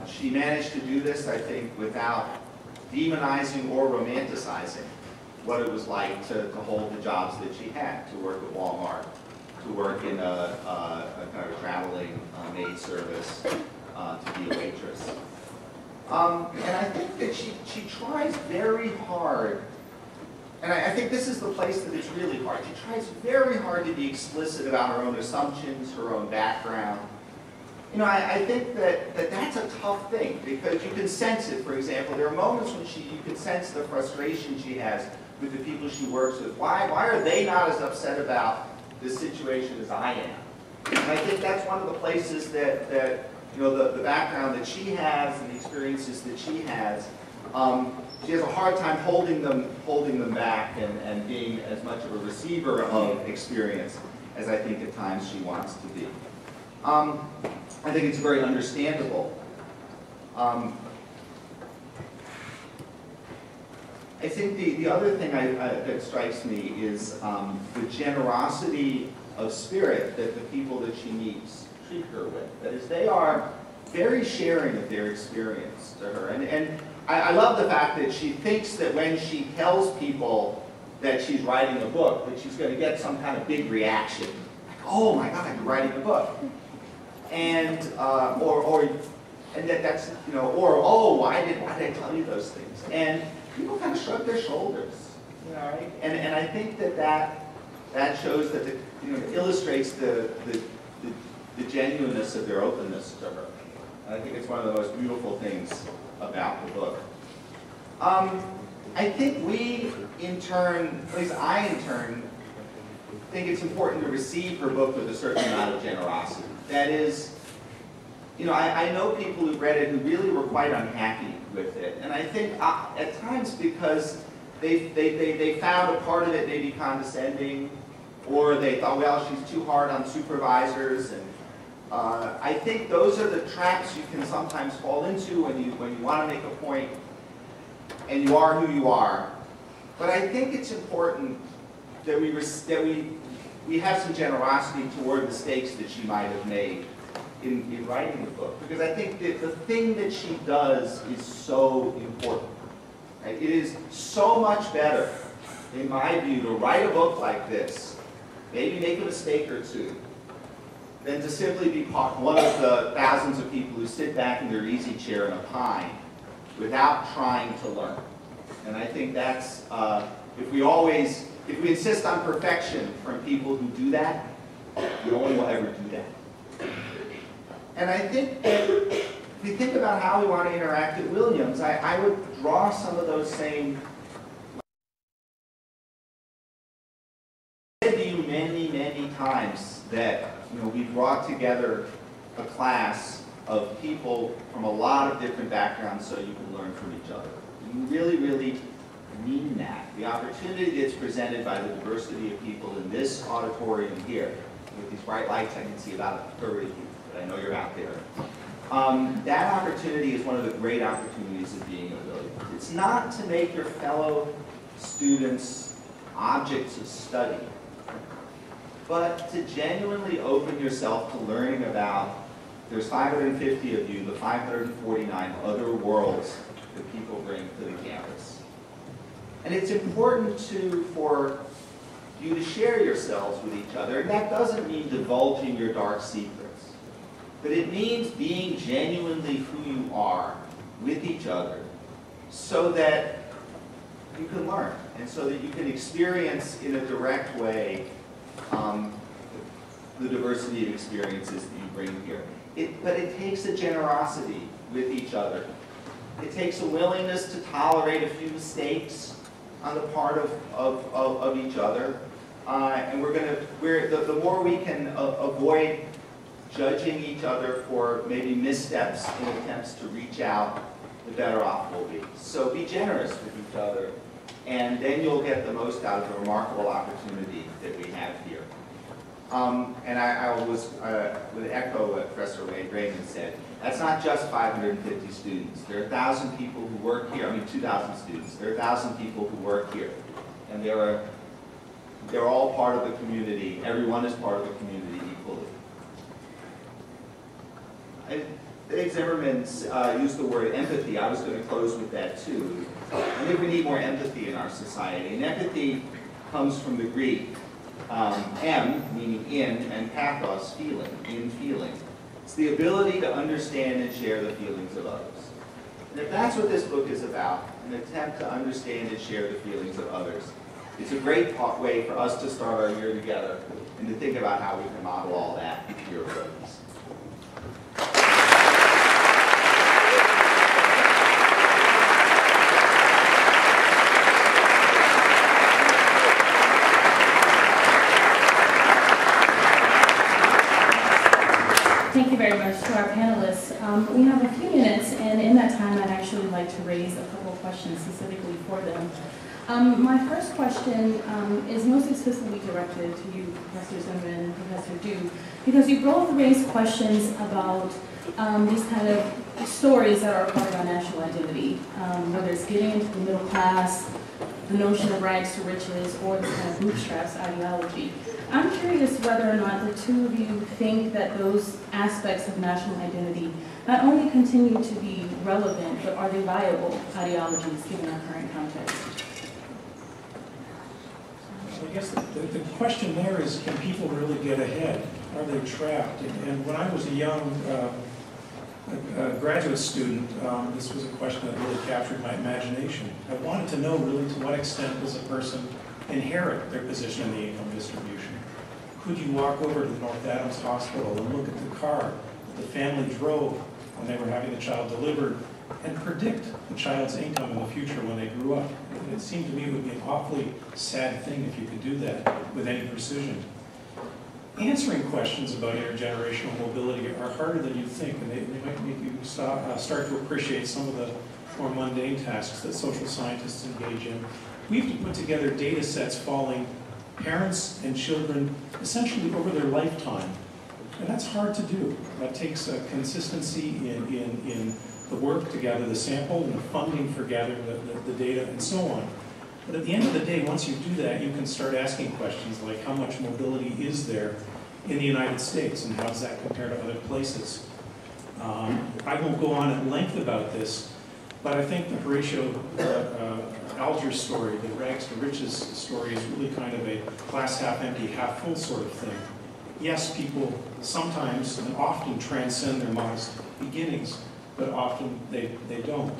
She managed to do this, I think, without demonizing or romanticizing what it was like to hold the jobs that she had, to work at Walmart, to work in a kind of traveling maid service, to be a waitress. And I think that she tries very hard, and I think this is the place that it's really hard. She tries very hard to be explicit about her own assumptions, her own background. You know, I think that that's a tough thing, because you can sense it. For example, there are moments when you can sense the frustration she has with the people she works with. Why are they not as upset about this situation as I am? And I think that's one of the places that you know, the background that she has and the experiences that she has a hard time holding them back and being as much of a receiver of experience as I think at times she wants to be. I think it's very understandable. I think the other thing that strikes me is the generosity of spirit that the people that she meets treat her with. That is, they are very sharing of their experience to her. And I love the fact that she thinks that when she tells people that she's writing a book, that she's going to get some kind of big reaction. Like, oh my God, I'm writing a book. And, and that's, you know, or, oh, why did I tell you those things? And people kind of shrug their shoulders, you know, right? And I think that shows that, you know, illustrates the genuineness of their openness to her. And I think it's one of the most beautiful things about the book. I think we, in turn, at least I, in turn, think it's important to receive her book with a certain amount of generosity. That is, you know, I know people who've read it who really were quite unhappy with it. And I think at times because they found a part of it maybe condescending, or they thought, well, she's too hard on supervisors. And I think those are the traps you can sometimes fall into when you want to make a point and you are who you are. But I think it's important that we have some generosity toward the stakes that she might have made in writing the book. Because I think that the thing that she does is so important. Right? It is so much better, in my view, to write a book like this, maybe make a mistake or two, than to simply be one of the thousands of people who sit back in their easy chair and opine without trying to learn. And I think that's, if we insist on perfection from people who do that, no one will ever do that. And I think that if we think about how we want to interact at Williams, I would draw some of those same. I've said to you many, many times that, you know, we brought together a class of people from a lot of different backgrounds so you can learn from each other. We really, really mean that. The opportunity that's presented by the diversity of people in this auditorium here, with these bright lights, I can see about 30 people, but I know you're out there. That opportunity is one of the great opportunities of being at Williams. It's not to make your fellow students objects of study, but to genuinely open yourself to learning about, there's 550 of you, the 549 other worlds that people bring to the campus. And it's important for you to share yourselves with each other. And that doesn't mean divulging your dark secrets, but it means being genuinely who you are with each other so that you can learn and so that you can experience in a direct way the diversity of experiences that you bring here. But it takes a generosity with each other. It takes a willingness to tolerate a few mistakes on the part of each other. And the more we can avoid judging each other for maybe missteps in attempts to reach out the better off we'll be. So be generous with each other, and then you'll get the most out of the remarkable opportunity that we have here. And I would echo what Professor Wade Raymond said. That's not just 550 students. There are 1,000 people who work here. I mean, 2,000 students. There are 1,000 people who work here, and they're all part of the community. Everyone is part of the community equally. I think Zimmerman used the word empathy. I was going to close with that too. I think we need more empathy in our society. And empathy comes from the Greek, em, meaning in, and pathos, feeling, in feeling. It's the ability to understand and share the feelings of others. And if that's what this book is about, an attempt to understand and share the feelings of others, it's a great way for us to start our year together and to think about how we can model all that here at Rhodes.
Thank you very much to our panelists. We have a few minutes, and in that time, I'd actually like to raise a couple of questions specifically for them. My first question is most explicitly directed to you, Professor Zimmerman and Professor Dew, because you both raised questions about these kind of stories that are a part of our national identity, whether it's getting into the middle class, the notion of rags to riches, or this kind of bootstraps ideology. I'm curious whether or not the two of you think that those aspects of national identity not only continue to be relevant, but are they viable ideologies given our current context?
I guess the question there is, can people really get ahead? Are they trapped? And when I was a young graduate student, this was a question that really captured my imagination. I wanted to know really to what extent does a person inherit their position in the income distribution? Could you walk over to the North Adams Hospital and look at the car that the family drove when they were having the child delivered and predict the child's income in the future when they grew up? And it seemed to me it would be an awfully sad thing if you could do that with any precision. Answering questions about intergenerational mobility are harder than you think, and they might make you start to appreciate some of the more mundane tasks that social scientists engage in. We have to put together data sets following parents and children essentially over their lifetime. And that's hard to do. That takes a consistency in the work to gather the sample and the funding for gathering the data and so on. But at the end of the day, once you do that, you can start asking questions like how much mobility is there in the United States and how does that compare to other places? I won't go on at length about this, but I think the Horatio Alger story, the rags to riches story, is really kind of a glass half empty, half full sort of thing. Yes, people sometimes and often transcend their modest beginnings, but often they don't.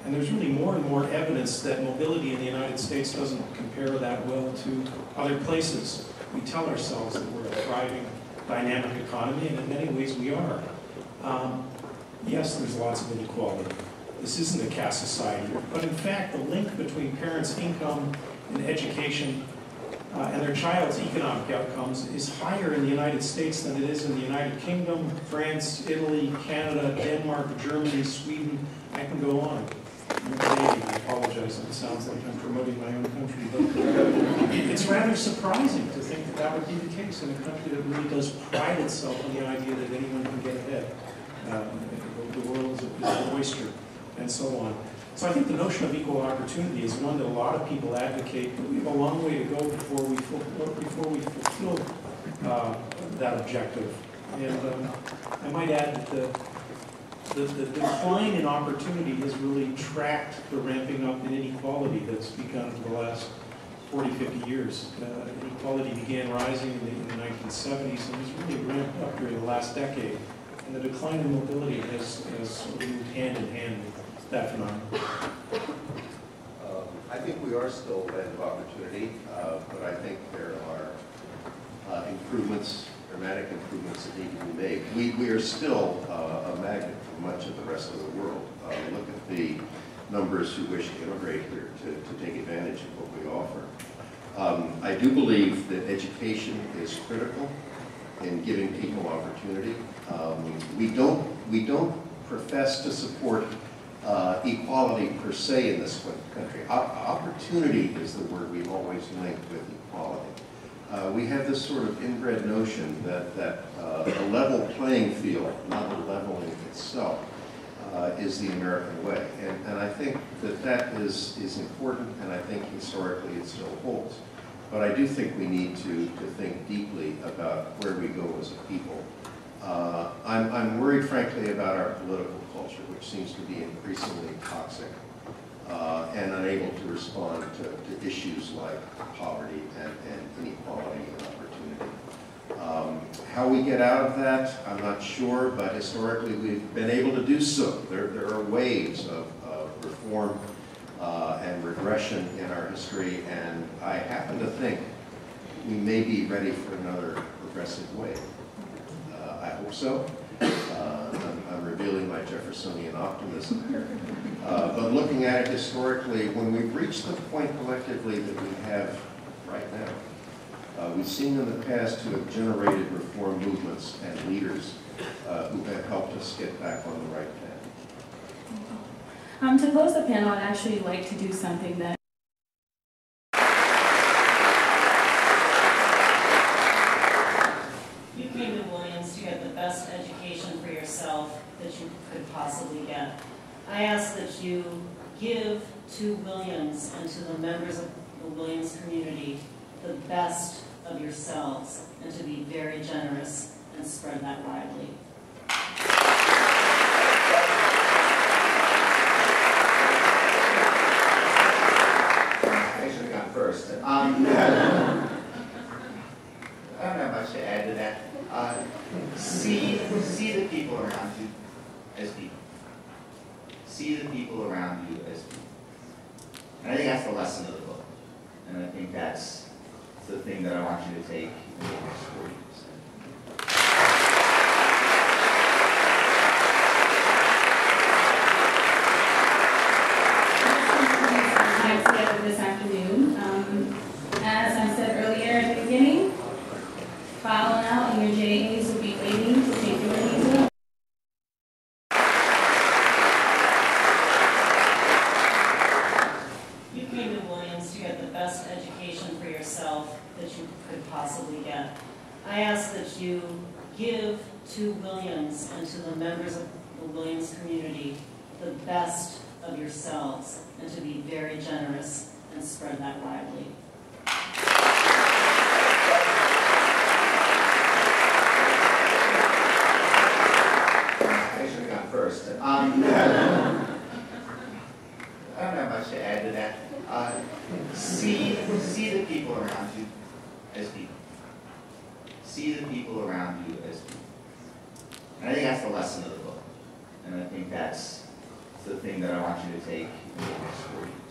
And there's really more and more evidence that mobility in the United States doesn't compare that well to other places. We tell ourselves that we're a thriving, dynamic economy, and in many ways we are. Yes, there's lots of inequality. This isn't a caste society, but in fact, the link between parents' income and education and their child's economic outcomes is higher in the United States than it is in the United Kingdom, France, Italy, Canada, Denmark, Germany, Sweden. I can go on. I'm Canadian. I apologize if it sounds like I'm promoting my own country, but it's rather surprising to think that that would be the case in a country that really does pride itself on the idea that anyone can get ahead. The world is an oyster, and so on. So I think the notion of equal opportunity is one that a lot of people advocate, but we have a long way to go before we fulfill that objective. And I might add that the decline in opportunity has really tracked the ramping up in inequality that's begun for the last 40, 50 years. Inequality began rising in the 1970s and has really ramped up during the last decade. And the decline in mobility has sort of moved hand in hand with that phenomenon.
I think we are still a land of opportunity, but I think there are improvements, dramatic improvements that need to be made. We are still a magnet for much of the rest of the world. Look at the numbers who wish to immigrate here to take advantage of what we offer. I do believe that education is critical in giving people opportunity. We don't profess to support equality per se in this country. Opportunity is the word we always link with equality. We have this sort of inbred notion that a level playing field, not a leveling itself, is the American way. And I think that is important, and I think historically it still holds. But I do think we need to think deeply about where we go as a people. I'm worried, frankly, about our political culture, which seems to be increasingly toxic and unable to respond to issues like poverty and inequality and opportunity. How we get out of that, I'm not sure, but historically we've been able to do so. There are waves of reform and regression in our history, and I happen to think we may be ready for another progressive wave. I hope so. I'm revealing my Jeffersonian optimism here. But looking at it historically, when we've reached the point collectively that we have right now, we've seen in the past to have generated reform movements and leaders who have helped us get back on the right path.
To close the panel, I'd actually like to do something that
You came to Williams to get the best education for yourself that you could possibly get. I ask that you give to Williams and to the members of the Williams community the best of yourselves, and to be very generous and spread that widely.
I should have gone first. I don't have much to add to that. See the people around you as people. See the people around you as people. And I think that's the lesson of the book. And I think that's the thing that I want you to take in the next 40 years.
together this afternoon. As I said earlier at the beginning, file now and your JAs will be waiting to take your visa.
You came to Williams to get the best education for yourself that you could possibly get. I ask that you give to Williams and to the members of the Williams community the best of yourselves, and to be very generous and spread that widely.
I should have gone first. I don't have much to add to that. See the people around you as people. See the people around you as people. And I think that's the lesson of the book. And I think that's the thing that I want you to take in the next 40 years.